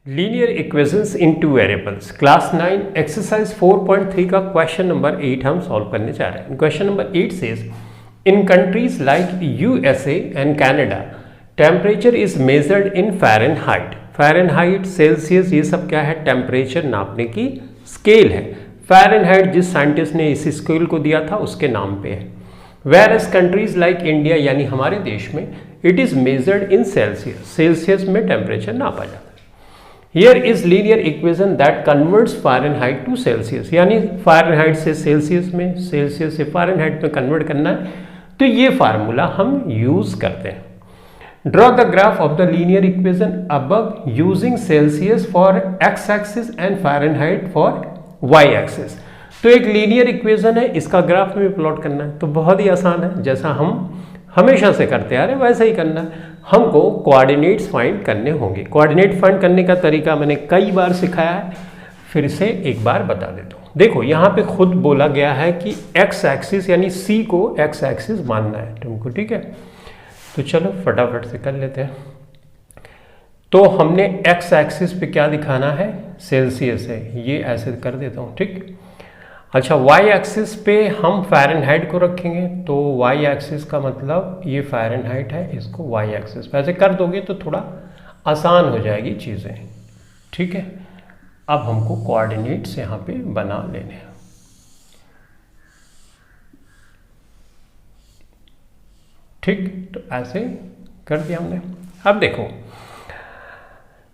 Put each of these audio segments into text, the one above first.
Linear equations इन two variables class 9 exercise 4.3 का question number 8 हम solve करने जा रहे हैं। Question number 8 says in countries like USA and Canada temperature is measured in Fahrenheit. Fahrenheit, Celsius, ये सब क्या है? टेम्परेचर नापने की स्केल है। फ़ारेनहाइट जिस साइंटिस्ट ने इस स्केल को दिया था उसके नाम पे है। Where as countries like India यानी हमारे देश में it is measured in Celsius, Celsius में टेम्परेचर नापा जाता है। Here is linear equation that converts Fahrenheit to Celsius, यानी फ़ारेनहाइट से सेल्सियस में, सेल्सियस से फ़ारेनहाइट में कन्वर्ट करना है, तो ये फार्मूला हम यूज करते हैं। Draw the graph of the linear equation above using Celsius for x axis and Fahrenheit for y axis. तो एक लीनियर इक्वेशन है, इसका ग्राफ में प्लॉट करना है, तो बहुत ही आसान है, जैसा हम हमेशा से करते आ रहे वैसा ही करना है। हमको कोऑर्डिनेट्स फाइंड करने होंगे। कोऑर्डिनेट फाइंड करने का तरीका मैंने कई बार सिखाया है, फिर से एक बार बता देता हूँ। देखो यहाँ पे खुद बोला गया है कि एक्स एक्सिस यानी सी को एक्स एक्सिस मानना है तुमको, ठीक है? तो चलो फटाफट से कर लेते हैं। तो हमने एक्स एक्सिस पे क्या दिखाना है? सेल्सियस है, ये ऐसे कर देता हूँ, ठीक। अच्छा, वाई एक्सिस पे हम फ़ारेनहाइट को रखेंगे, तो वाई एक्सिस का मतलब ये फ़ारेनहाइट है, इसको वाई एक्सिस पे ऐसे कर दोगे तो थोड़ा आसान हो जाएगी चीज़ें, ठीक है। अब हमको कोऑर्डिनेट्स यहाँ पे बना लेने हैं, ठीक। तो ऐसे कर दिया हमने। अब देखो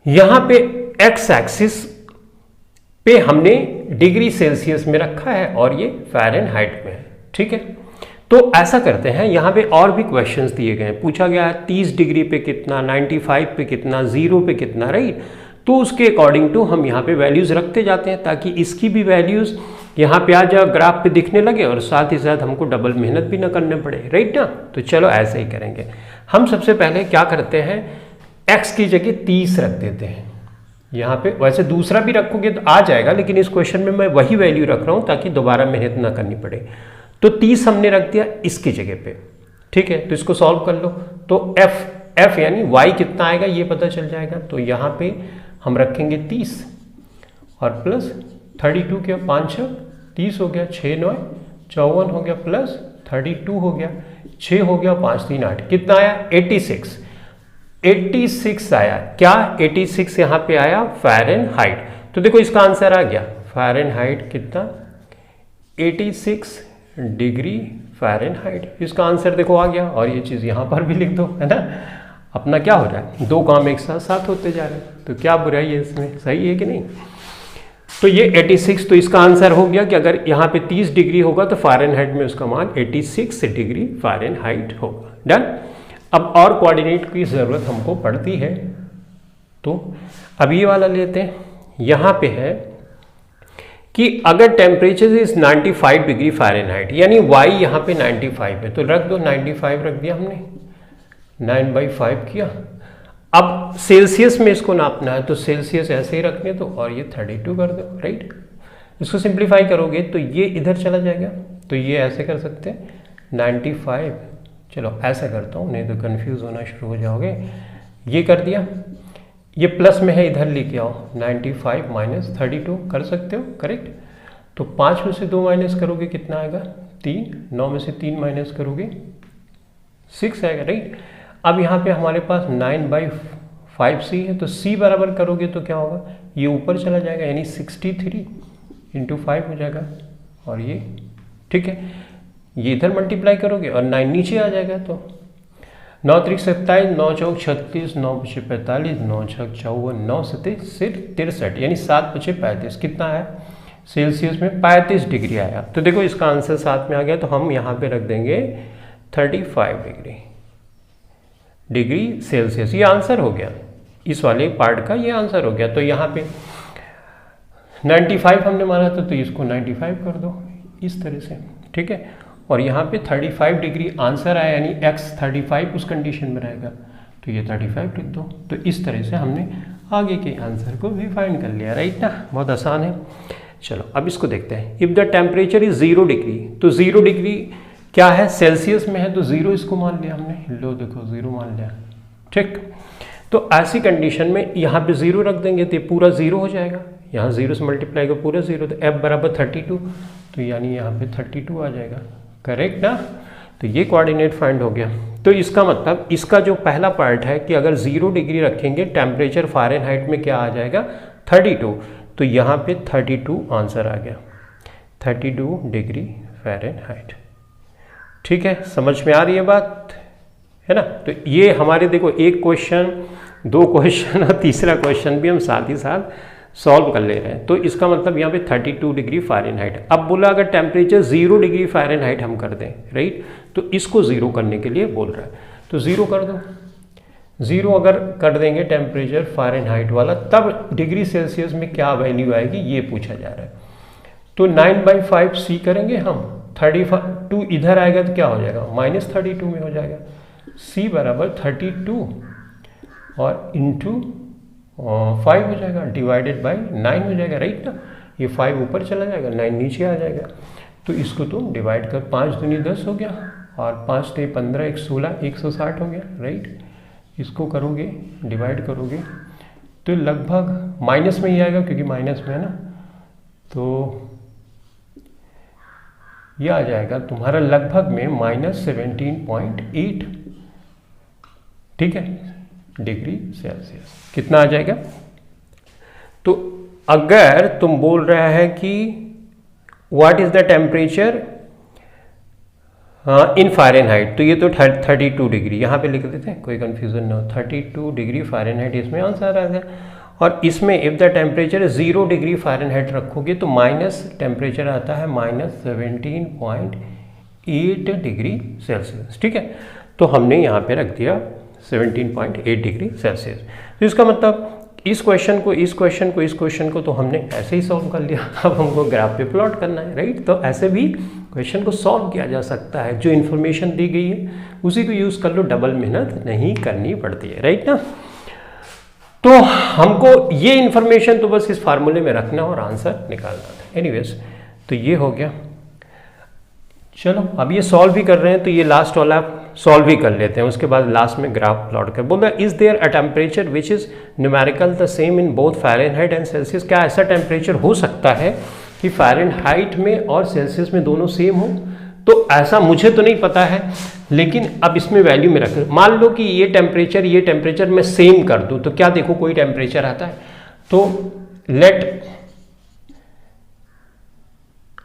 यहाँ पे एक्स एक्सिस पे हमने डिग्री सेल्सियस में रखा है और ये फ़ारेनहाइट में है, ठीक है। तो ऐसा करते हैं, यहाँ पे और भी क्वेश्चंस दिए गए हैं, पूछा गया है 30 डिग्री पे कितना, 95 पे कितना, 0 पे कितना, राइट। तो उसके अकॉर्डिंग टू हम यहाँ पे वैल्यूज़ रखते जाते हैं ताकि इसकी भी वैल्यूज़ यहाँ पे आ जाए, ग्राफ पे दिखने लगे और साथ ही साथ हमको डबल मेहनत भी ना करने पड़े, राइट ना। तो चलो ऐसे ही करेंगे। हम सबसे पहले क्या करते हैं, एक्स की जगह 30 रख देते हैं यहाँ पे। वैसे दूसरा भी रखोगे तो आ जाएगा, लेकिन इस क्वेश्चन में मैं वही वैल्यू रख रहा हूँ ताकि दोबारा मेहनत ना करनी पड़े। तो 30 हमने रख दिया इसकी जगह पे, ठीक है। तो इसको सॉल्व कर लो, तो एफ यानी वाई कितना आएगा ये पता चल जाएगा। तो यहाँ पे हम रखेंगे 30 और प्लस 32 के 5 30 हो गया, 6 9 54 हो गया, प्लस 32 हो गया, 6 हो गया, 5 3 8, कितना आया? 86 आया। क्या 86 यहाँ पे आया? फ़ारेनहाइट। तो देखो इसका आंसर आ गया, फ़ारेनहाइट कितना? 86 डिग्री फ़ारेनहाइट। इसका आंसर देखो आ गया। और ये चीज़ यहाँ पर भी लिख दो, है ना। अपना क्या हो रहा है, दो काम एक साथ साथ होते जा रहे हैं, तो क्या बुराई है इसमें, सही है कि नहीं। तो ये 86, तो इसका आंसर हो गया कि अगर यहाँ पे 30 डिग्री होगा तो फ़ारेनहाइट में उसका मान 86 डिग्री फ़ारेनहाइट होगा। डन। अब और कोऑर्डिनेट की ज़रूरत हमको पड़ती है, तो अब ये वाला लेते हैं। यहाँ पे है कि अगर टेम्परेचर इज 95 डिग्री फ़ारेनहाइट, यानी वाई यहाँ पे 95 है, तो रख दो 95 रख दिया हमने, 9/5 किया। अब सेल्सियस में इसको नापना है, तो सेल्सियस ऐसे ही रखने दो और ये 32 कर दो, राइट। इसको सिंप्लीफाई करोगे तो ये इधर चला जाएगा, तो ये ऐसे कर सकते हैं 95, चलो ऐसा करता हूँ नहीं तो कंफ्यूज होना शुरू हो जाओगे। ये कर दिया, ये प्लस में है, इधर लेके आओ, 95 माइनस 32 कर सकते हो, करेक्ट। तो 5 में से 2 माइनस करोगे कितना आएगा? 3। 9 में से 3 माइनस करोगे 6 आएगा, राइट। अब यहाँ पे हमारे पास 9/5 सी है, तो सी बराबर करोगे तो क्या होगा, ये ऊपर चला जाएगा, यानी 63 × 5 हो जाएगा, और ये ठीक है, ये इधर मल्टीप्लाई करोगे और 9 नीचे आ जाएगा। तो 9 3 27, 9 4 36, 9 5 45, 9 6 54, 9 7 63, यानी 7 5 35, कितना आया सेल्सियस में? 35 डिग्री आया। तो देखो इसका आंसर 7 में आ गया, तो हम यहाँ पे रख देंगे 35 डिग्री सेल्सियस। ये आंसर हो गया, इस वाले पार्ट का ये आंसर हो गया। तो यहाँ पे 95 हमने माना था, तो इसको 95 कर दो इस तरह से, ठीक है। और यहाँ पे 35 डिग्री आंसर आया, यानी x 35 उस कंडीशन में रहेगा, तो ये 35 लिख दो। तो इस तरह से हमने आगे के आंसर को भी फाइंड कर लिया, राइट ना। बहुत आसान है। चलो अब इसको देखते हैं। If the temperature is 0 degree, तो 0 डिग्री क्या है? सेल्सियस में है, तो 0 इसको मान लिया हमने, लो देखो 0 मान लिया, ठीक। तो ऐसी कंडीशन में यहाँ पे 0 रख देंगे तो ये पूरा 0 हो जाएगा, यहाँ 0 से मल्टीप्लाई का पूरा 0, तो f बराबर 32, तो यानी यहाँ पे 32 आ जाएगा, करेक्ट ना। तो ये कोऑर्डिनेट फाइंड हो गया। तो इसका मतलब इसका जो पहला पार्ट है कि अगर 0 डिग्री रखेंगे टेम्परेचर फ़ारेनहाइट में क्या आ जाएगा 32, तो यहाँ पे 32 आंसर आ गया, 32 डिग्री फ़ारेनहाइट। ठीक है, समझ में आ रही है बात, है ना। तो ये हमारे देखो एक क्वेश्चन, 2 क्वेश्चन और तीसरा क्वेश्चन भी हम साथ ही साथ सॉल्व कर ले रहे हैं। तो इसका मतलब यहाँ पे 32 डिग्री फ़ारेनहाइट। अब बोला अगर टेम्परेचर 0 डिग्री फ़ारेनहाइट हम कर दें, राइट, तो इसको 0 करने के लिए बोल रहा है, तो 0 कर दो। 0 अगर कर देंगे टेम्परेचर फ़ारेनहाइट वाला, तब डिग्री सेल्सियस में क्या वैल्यू आएगी ये पूछा जा रहा है। तो 9/5 C करेंगे हम, 32 इधर आएगा तो क्या हो जाएगा -32 में हो जाएगा। C बराबर 32 और इंटू 5 हो जाएगा, डिवाइडेड बाई 9 हो जाएगा, राइट ना। ये 5 ऊपर चला जाएगा, 9 नीचे आ जाएगा। तो इसको तुम डिवाइड कर, 5 दूनी 10 हो गया और 5 से 15, 1 16, 160 हो गया, राइट। इसको करोगे डिवाइड करोगे तो लगभग माइनस में ही आएगा, क्योंकि माइनस में है ना, तो ये आ जाएगा तुम्हारा लगभग में -17.8, ठीक है, डिग्री सेल्सियस। कितना आ जाएगा? तो अगर तुम बोल रहा है कि what is the temperature in Fahrenheit, तो ये तो 32 डिग्री यहाँ पे लिख देते हैं, कोई कंफ्यूजन ना हो। 32 डिग्री फ़ारेनहाइट इसमें आंसर आ गया। और इसमें if the temperature 0 degree Fahrenheit रखोगे तो माइनस टेम्परेचर आता है -17.8 डिग्री सेल्सियस, ठीक है। तो हमने यहाँ पे रख दिया 17.8 डिग्री सेल्सियस। तो इसका मतलब इस क्वेश्चन को तो हमने ऐसे ही सॉल्व कर लिया। अब हमको ग्राफ पे प्लॉट करना है, राइट। तो ऐसे भी क्वेश्चन को सॉल्व किया जा सकता है, जो इन्फॉर्मेशन दी गई है उसी को यूज़ कर लो, डबल मेहनत नहीं करनी पड़ती है, राइट ना। तो हमको ये इन्फॉर्मेशन तो बस इस फार्मूले में रखना और आंसर निकालना था। एनीवेज, तो ये हो गया। चलो अब ये सॉल्व भी कर रहे हैं, तो ये लास्ट वाला सॉल्व भी कर लेते हैं, उसके बाद लास्ट में ग्राफ प्लॉट कर। बोल रहा है is there a temperature which is numerical the same in both Fahrenheit and Celsius. क्या ऐसा टेम्परेचर हो सकता है कि फ़ारेनहाइट में और सेल्सियस में दोनों सेम हो? तो ऐसा मुझे तो नहीं पता है, लेकिन अब इसमें वैल्यू में रख, मान लो कि ये टेम्परेचर मैं सेम कर दूं, तो क्या देखो कोई टेम्परेचर आता है। तो लेट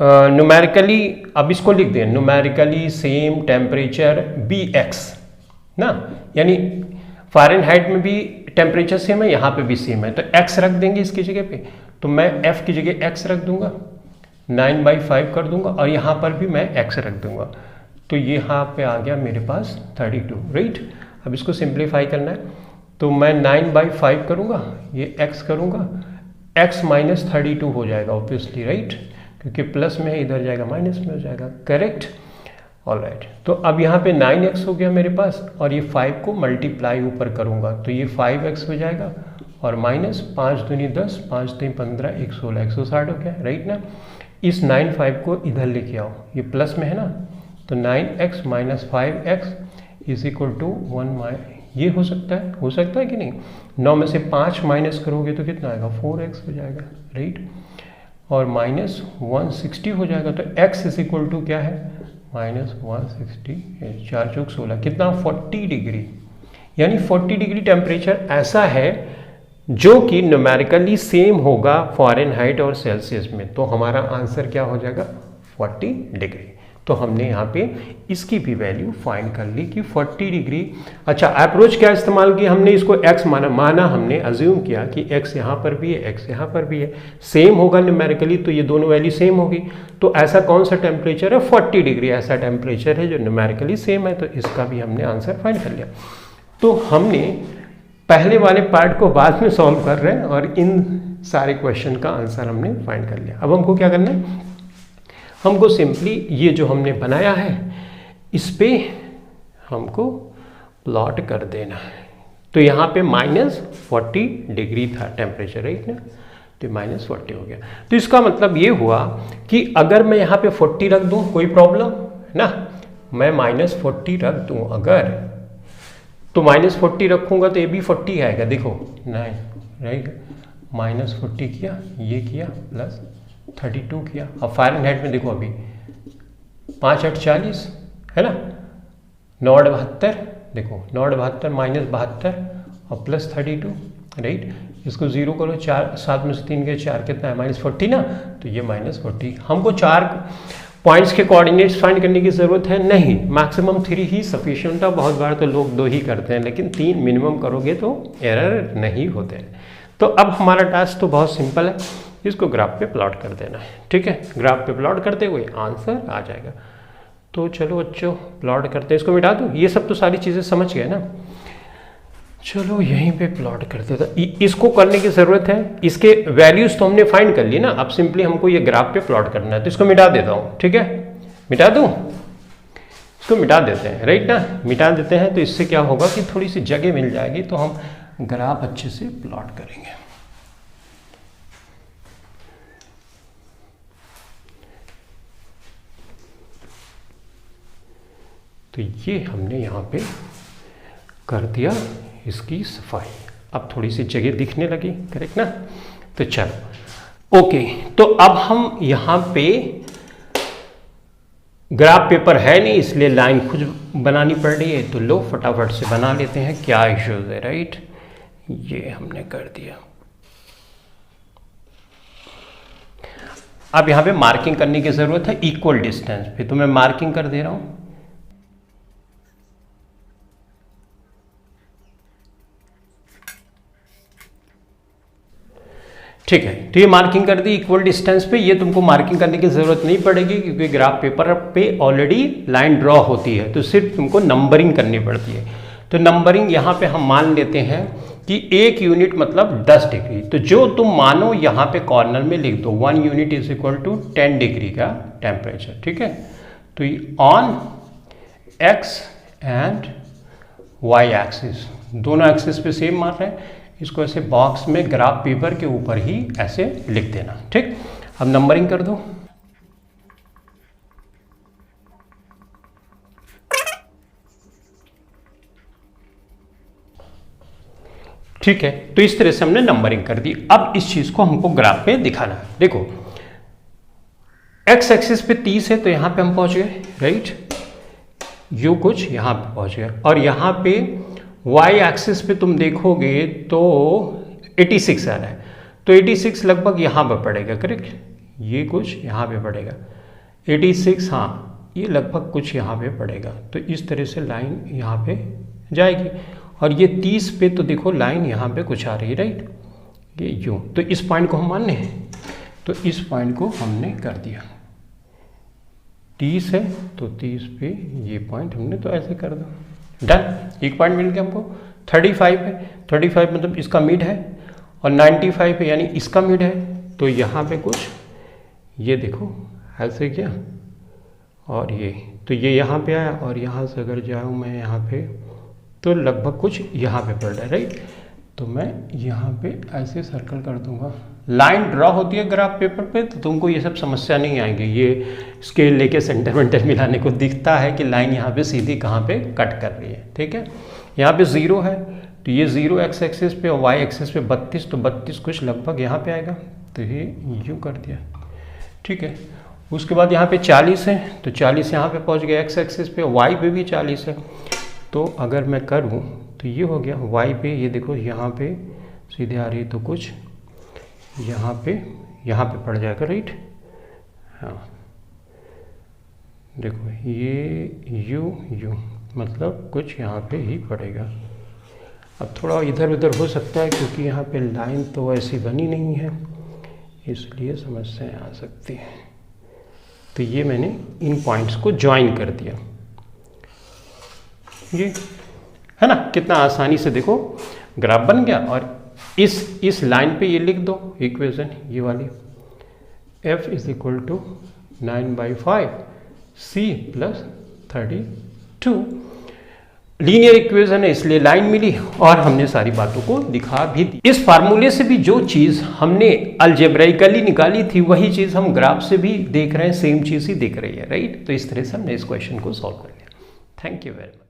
न्यूमेरिकली अब इसको लिख दें, न्यूमेरिकली सेम टेम्परेचर Bx ना, यानी फ़ारेनहाइट में भी टेम्परेचर सेम है, यहाँ पे भी सेम है, तो x रख देंगे इसकी जगह पे। तो मैं f की जगह x रख दूंगा, 9/5 कर दूंगा, और यहाँ पर भी मैं x रख दूंगा। तो ये यहाँ पे आ गया मेरे पास 32, राइट। अब इसको सिंप्लीफाई करना है, तो मैं 9/5 करूँगा, ये x करूँगा, x -32 हो जाएगा ऑब्वियसली, राइट, क्योंकि प्लस में है, इधर जाएगा माइनस में हो जाएगा, करेक्ट। ऑलराइट, तो अब यहाँ पे 9x हो गया मेरे पास, और ये 5 को मल्टीप्लाई ऊपर करूँगा, तो ये 5x हो जाएगा, और माइनस 5 दूनी 10, 5 3 15, 1 16, 160 हो गया, राइट ना। इस 9/5 को इधर लेके आओ, ये प्लस में है ना, तो 9x - 5x is equal to 1। ये हो सकता है कि नहीं। 9 में से 5 माइनस करोगे तो कितना आएगा, 4x हो जाएगा, राइट, और -160 हो जाएगा। तो x इज इक्वल टू क्या है, -160, 4 चौक 16, कितना 40 डिग्री। यानी 40 डिग्री टेम्परेचर ऐसा है जो कि न्यूमेरिकली सेम होगा फ़ारेनहाइट और सेल्सियस में। तो हमारा आंसर क्या हो जाएगा, 40 डिग्री। तो हमने यहाँ पे इसकी भी वैल्यू फाइंड कर ली कि 40 डिग्री। अच्छा, अप्रोच क्या इस्तेमाल की हमने, इसको x माना हमने, अज्यूम किया कि x यहाँ पर भी है, x यहाँ पर भी है, सेम होगा न्यूमेरिकली, तो ये दोनों वैल्यू सेम होगी। तो ऐसा कौन सा टेम्परेचर है, 40 डिग्री ऐसा टेम्परेचर है जो न्यूमेरिकली सेम है। तो इसका भी हमने आंसर फाइंड कर लिया। तो हमने पहले वाले पार्ट को बाद में सॉल्व कर रहे हैं, और इन सारे क्वेश्चन का आंसर हमने फाइंड कर लिया। अब हमको क्या करना है, हमको सिंपली ये जो हमने बनाया है इस पे हमको प्लॉट कर देना है। तो यहाँ पे -40 डिग्री था टेम्परेचर, राइट ना, तो -40 हो गया। तो इसका मतलब ये हुआ कि अगर मैं यहाँ पे 40 रख दूँ कोई प्रॉब्लम है ना, मैं -40 रख दूँ अगर, तो -40 रखूंगा तो ये भी 40 आएगा, देखो 9 राइट, -40 किया, ये किया, प्लस 32 किया। अब फ़ारेनहाइट में देखो अभी 5 8 40 है ना, 9 8 72, देखो 9 8 72 -72 और प्लस 32 राइट। इसको 0 करो, 4 7 में से 3 गए 4, कितना है -40 ना, तो ये -40। हमको 4 पॉइंट्स के कोऑर्डिनेट्स फाइंड करने की ज़रूरत है नहीं, मैक्सिमम 3 ही सफिशिएंट है। बहुत बार तो लोग 2 ही करते हैं, लेकिन 3 मिनिमम करोगे तो एरर नहीं होते हैं। तो अब हमारा टास्क तो बहुत सिंपल है, इसको ग्राफ पे प्लॉट कर देना है, ठीक है। ग्राफ पे प्लॉट करते हुए आंसर आ जाएगा। तो चलो बच्चों प्लॉट करते हैं, इसको मिटा दूँ, ये सब तो सारी चीज़ें समझ गए ना। चलो यहीं पे प्लॉट करते थे, इसको करने की ज़रूरत है, इसके वैल्यूज़ तो हमने फाइंड कर लिए ना, अब सिंपली हमको ये ग्राफ पे प्लॉट करना है। तो इसको मिटा देता हूँ, ठीक है, मिटा दूँ, इसको मिटा देते हैं राइट ना, मिटा देते हैं। तो इससे क्या होगा कि थोड़ी सी जगह मिल जाएगी, तो हम ग्राफ अच्छे से प्लॉट करेंगे। तो ये हमने यहाँ पे कर दिया इसकी सफाई, अब थोड़ी सी जगह दिखने लगी, करेक्ट ना। तो चलो ओके, तो अब हम यहाँ पे ग्राफ पेपर है नहीं, इसलिए लाइन खुद बनानी पड़ रही है। तो लो फटाफट से बना लेते हैं, क्या इश्यूज है राइट। ये हमने कर दिया। अब यहाँ पे मार्किंग करने की जरूरत है इक्वल डिस्टेंस पे, तो मैं मार्किंग कर दे रहा हूं। ठीक है, तो ये मार्किंग कर दी इक्वल डिस्टेंस पे। ये तुमको मार्किंग करने की जरूरत नहीं पड़ेगी, क्योंकि ग्राफ पेपर पे ऑलरेडी लाइन ड्रॉ होती है, तो सिर्फ तुमको नंबरिंग करनी पड़ती है। तो नंबरिंग यहाँ पे हम मान लेते हैं कि 1 यूनिट मतलब 10 डिग्री। तो जो तुम मानो यहाँ पे कॉर्नर में लिख दो, 1 unit is equal to 10 degree का टेम्परेचर, ठीक है। तो on x and y axis, दोनों एक्सिस पे सेम मार रहे हैं। इसको ऐसे बॉक्स में ग्राफ पेपर के ऊपर ही ऐसे लिख देना, ठीक। अब नंबरिंग कर दो। ठीक है, तो इस तरह से हमने नंबरिंग कर दी। अब इस चीज को हमको ग्राफ पे दिखाना है। देखो एक्स एक्सिस पे 30 है, तो यहां पे हम पहुंच गए राइट, यू कुछ यहां पे पहुंच गए। और यहां पे वाई एक्सिस पे तुम देखोगे तो 86 आ रहा है, तो 86 लगभग यहाँ पे पड़ेगा, करेक्ट। ये कुछ यहाँ पे पड़ेगा 86, हाँ ये लगभग कुछ यहाँ पे पड़ेगा। तो इस तरह से लाइन यहाँ पे जाएगी। और ये 30 पे तो देखो लाइन यहाँ पे कुछ आ रही है राइट, ये यूँ। तो इस पॉइंट को हम मानने हैं, तो इस पॉइंट को हमने कर दिया। 30 है तो 30 पे ये पॉइंट हमने तो ऐसे कर दो, डन। एक पॉइंट मिल गया हमको। 35 है, 35 मतलब इसका मिड है, और 95 है यानी इसका मिड है। तो यहाँ पे कुछ ये देखो ऐसे किया, और ये तो ये यहाँ पे आया, और यहाँ से अगर जाऊँ मैं यहाँ पे तो लगभग कुछ यहाँ पे पड़ रहा है राइट। तो मैं यहाँ पे ऐसे सर्कल कर दूंगा। लाइन ड्रॉ होती है ग्राफ पेपर पे, तो तुमको ये सब समस्या नहीं आएगी। ये स्केल लेके सेंटीमीटर मिलाने को दिखता है कि लाइन यहाँ पे सीधी कहाँ पे कट कर रही है, ठीक है। यहाँ पे 0 है, तो ये 0 एक्स एक्सिस पे और वाई एक्सिस पे 32, तो 32 कुछ लगभग यहाँ पे आएगा। तो ये यूँ कर दिया, ठीक है। उसके बाद यहाँ पे 40 है, तो 40 यहाँ पे पहुँच गया एक्स एक्सिस पे, वाई पे भी 40 है। तो अगर मैं करूँ तो ये हो गया वाई पे, ये देखो यहाँ पे सीधे आ रही है, तो कुछ यहाँ पे पड़ जाएगा राइट। हाँ देखो ये यू मतलब कुछ यहाँ पे ही पड़ेगा। अब थोड़ा इधर उधर हो सकता है, क्योंकि यहाँ पे लाइन तो ऐसी बनी नहीं है, इसलिए समस्याएं आ सकती हैं। तो ये मैंने इन पॉइंट्स को ज्वाइन कर दिया, ये है ना। कितना आसानी से देखो ग्राफ बन गया। और इस लाइन पे ये लिख दो इक्वेशन, ये वाली, f is equal to 9/5 c plus 32। Linear equation है इसलिए लाइन मिली, और हमने सारी बातों को दिखा भी दी। इस फार्मूले से भी जो चीज़ हमने अलजेब्राइकली निकाली थी, वही चीज़ हम ग्राफ से भी देख रहे हैं, सेम चीज़ ही दिख रही है राइट। तो इस तरह से हमने इस क्वेश्चन को सॉल्व कर लिया। Thank you very much.